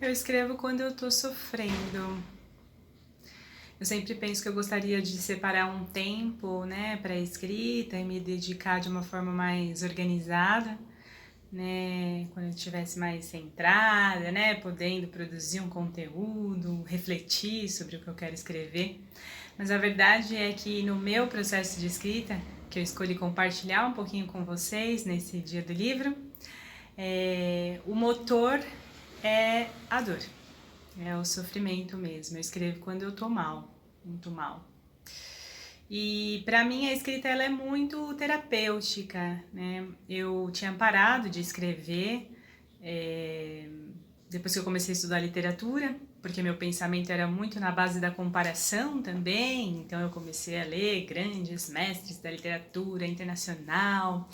Eu escrevo quando eu tô sofrendo. Eu sempre penso que eu gostaria de separar um tempo, né, para escrita e me dedicar de uma forma mais organizada, né, quando eu estivesse mais centrada, né, podendo produzir um conteúdo, refletir sobre o que eu quero escrever. Mas a verdade é que no meu processo de escrita, que eu escolhi compartilhar um pouquinho com vocês nesse dia do livro, o motor é a dor. É o sofrimento mesmo. Eu escrevo quando eu tô mal, muito mal. E para mim a escrita ela é muito terapêutica, né? Eu tinha parado de escrever depois que eu comecei a estudar literatura, porque meu pensamento era muito na base da comparação também, então eu comecei a ler grandes mestres da literatura internacional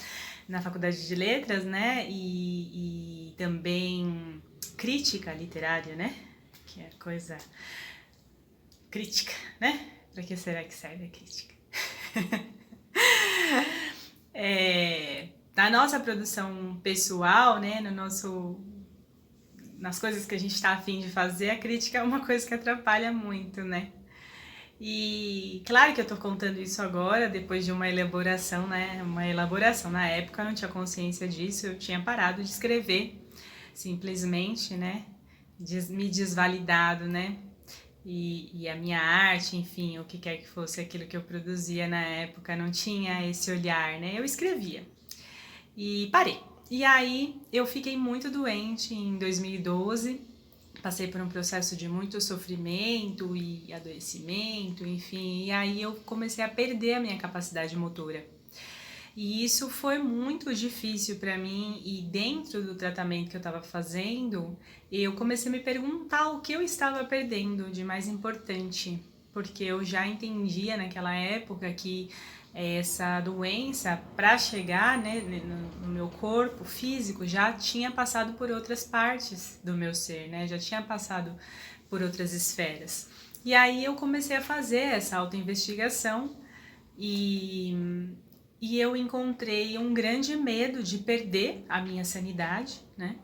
na faculdade de letras, né? E também crítica literária, né? Que é coisa crítica, né? Para que será que serve a crítica? Na nossa produção pessoal, né? Nas coisas que a gente está afim de fazer, a crítica é uma coisa que atrapalha muito, né? E claro que eu tô contando isso agora, depois de uma elaboração, né? Uma elaboração. Na época eu não tinha consciência disso, eu tinha parado de escrever, simplesmente, né? Me desvalidado, né? E a minha arte, enfim, o que quer que fosse aquilo que eu produzia na época, não tinha esse olhar, né? Eu escrevia e parei. E aí eu fiquei muito doente em 2012, passei por um processo de muito sofrimento e adoecimento, enfim, e aí eu comecei a perder a minha capacidade motora. E isso foi muito difícil para mim, e dentro do tratamento que eu estava fazendo, eu comecei a me perguntar o que eu estava perdendo de mais importante, porque eu já entendia naquela época que essa doença, para chegar, né, no meu corpo físico, já tinha passado por outras partes do meu ser, né, já tinha passado por outras esferas. E aí eu comecei a fazer essa autoinvestigação e eu encontrei um grande medo de perder a minha sanidade, né?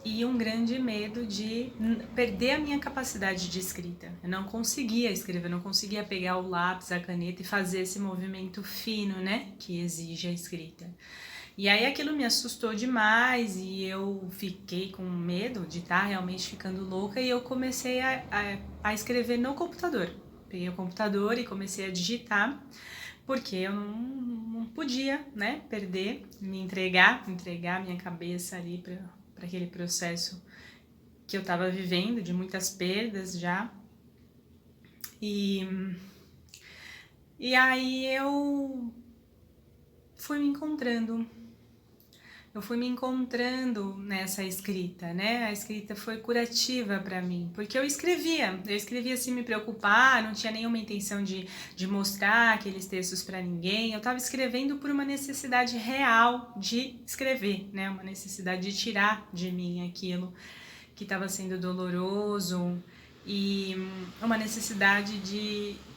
E um grande medo de perder a minha capacidade de escrita. Eu não conseguia escrever, eu não conseguia pegar o lápis, a caneta e fazer esse movimento fino, né? Que exige a escrita. E aí aquilo me assustou demais e eu fiquei com medo de estar realmente ficando louca e eu comecei a escrever no computador. Peguei o computador e comecei a digitar, porque eu não podia, né, perder, entregar minha cabeça ali para aquele processo que eu estava vivendo, de muitas perdas já. E aí eu fui me encontrando. Eu fui me encontrando nessa escrita, né? A escrita foi curativa para mim, porque eu escrevia sem me preocupar, não tinha nenhuma intenção de mostrar aqueles textos para ninguém. Eu estava escrevendo por uma necessidade real de escrever, né? Uma necessidade de tirar de mim aquilo que estava sendo doloroso e uma necessidade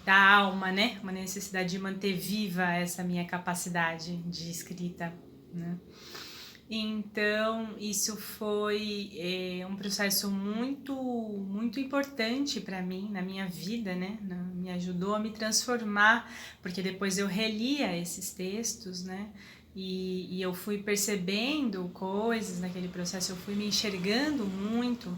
da alma, né? Uma necessidade de manter viva essa minha capacidade de escrita, né? Então, isso foi um processo muito importante para mim, na minha vida, né? Me ajudou a me transformar, porque depois eu relia esses textos, né? E eu fui percebendo coisas naquele processo, eu fui me enxergando muito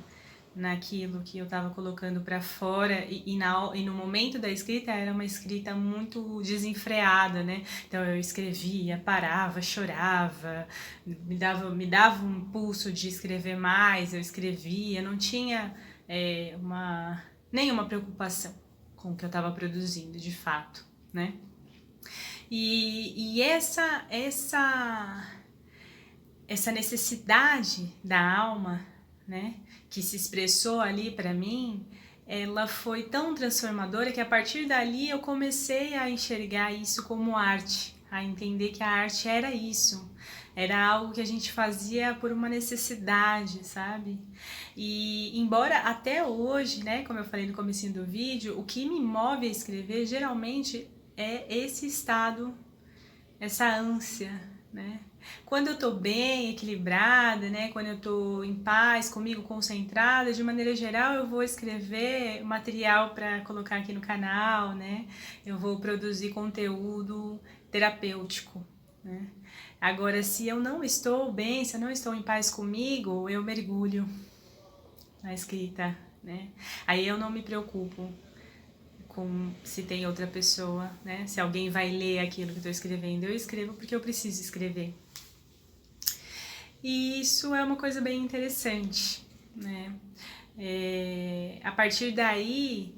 naquilo que eu estava colocando para fora e no momento da escrita era uma escrita muito desenfreada, né? Então eu escrevia, parava, chorava, me dava um impulso de escrever mais, eu escrevia, não tinha nenhuma preocupação com o que eu estava produzindo de fato, né? E essa necessidade da alma, né, que se expressou ali para mim, ela foi tão transformadora que a partir dali eu comecei a enxergar isso como arte, a entender que a arte era isso, era algo que a gente fazia por uma necessidade, sabe? E embora até hoje, né, como eu falei no comecinho do vídeo, o que me move a escrever geralmente é esse estado, essa ânsia, né? Quando eu tô bem, equilibrada, né? Quando eu tô em paz, comigo, concentrada, de maneira geral eu vou escrever material para colocar aqui no canal, né? Eu vou produzir conteúdo terapêutico, né? Agora, se eu não estou bem, se eu não estou em paz comigo, eu mergulho na escrita, né? Aí eu não me preocupo com se tem outra pessoa, né? Se alguém vai ler aquilo que eu estou escrevendo, eu escrevo porque eu preciso escrever. E isso é uma coisa bem interessante, né? A partir daí,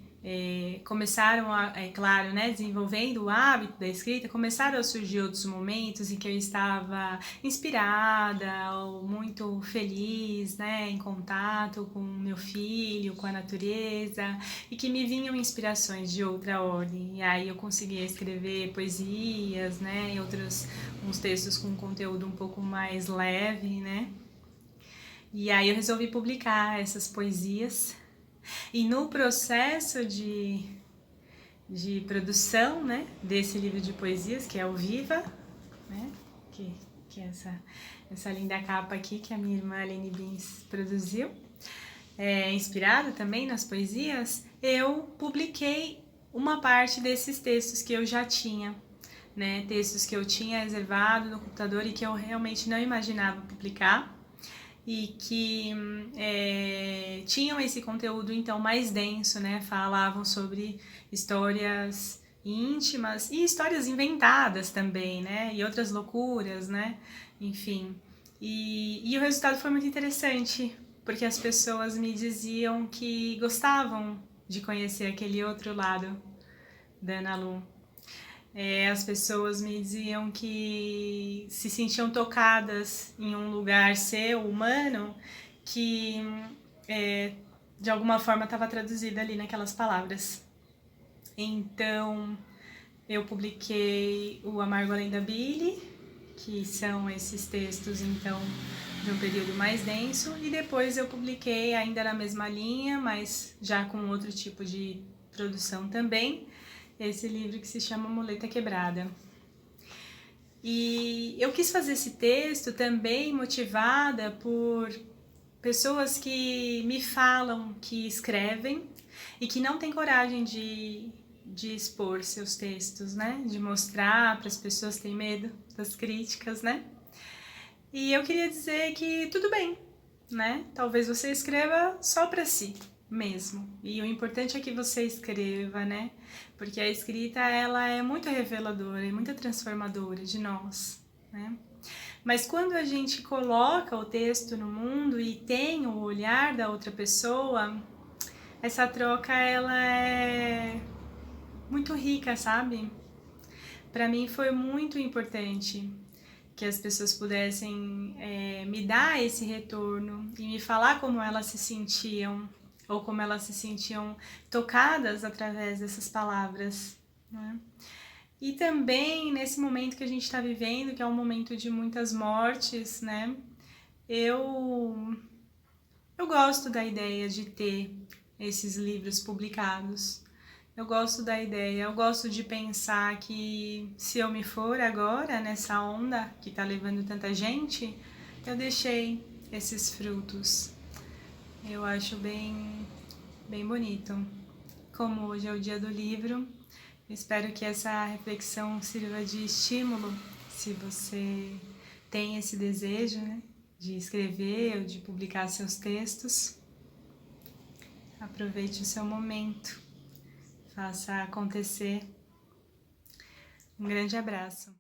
começaram, claro, né, desenvolvendo o hábito da escrita, começaram a surgir outros momentos em que eu estava inspirada ou muito feliz, né, em contato com meu filho, com a natureza, e que me vinham inspirações de outra ordem. E aí eu conseguia escrever poesias, né, e uns textos com conteúdo um pouco mais leve, né. E aí eu resolvi publicar essas poesias. E no processo de produção, né, desse livro de poesias, que é o Viva, né, que é essa linda capa aqui que a minha irmã Aline Bins produziu, inspirada também nas poesias, eu publiquei uma parte desses textos que eu já tinha, né, textos que eu tinha reservado no computador e que eu realmente não imaginava publicar, e que tinham esse conteúdo então mais denso, né? Falavam sobre histórias íntimas e histórias inventadas também, né? E outras loucuras, né? Enfim. E o resultado foi muito interessante, porque as pessoas me diziam que gostavam de conhecer aquele outro lado da Ana Lu. As pessoas me diziam que se sentiam tocadas em um lugar seu, humano, que de alguma forma estava traduzida ali naquelas palavras. Então, eu publiquei o Amargo Além da Billy, que são esses textos, então, de um período mais denso, e depois eu publiquei ainda na mesma linha, mas já com outro tipo de produção também, esse livro que se chama Muleta Quebrada. E eu quis fazer esse texto também motivada por pessoas que me falam que escrevem e que não têm coragem de expor seus textos, né? De mostrar para as pessoas, têm medo das críticas, né? E eu queria dizer que tudo bem, né? Talvez você escreva só para si mesmo. E o importante é que você escreva, né? Porque a escrita, ela é muito reveladora e muito transformadora de nós, né? Mas quando a gente coloca o texto no mundo e tem o olhar da outra pessoa, essa troca, ela é muito rica, sabe? Para mim foi muito importante que as pessoas pudessem me dar esse retorno e me falar como elas se sentiam, ou como elas se sentiam tocadas através dessas palavras, né? E também nesse momento que a gente está vivendo, que é um momento de muitas mortes, né? Eu gosto da ideia de ter esses livros publicados. Eu gosto da ideia, eu gosto de pensar que se eu me for agora nessa onda que tá levando tanta gente, eu deixei esses frutos. Eu acho bem bonito. Como hoje é o dia do livro, espero que essa reflexão sirva de estímulo, se você tem esse desejo, né, de escrever ou de publicar seus textos. Aproveite o seu momento. Faça acontecer. Um grande abraço.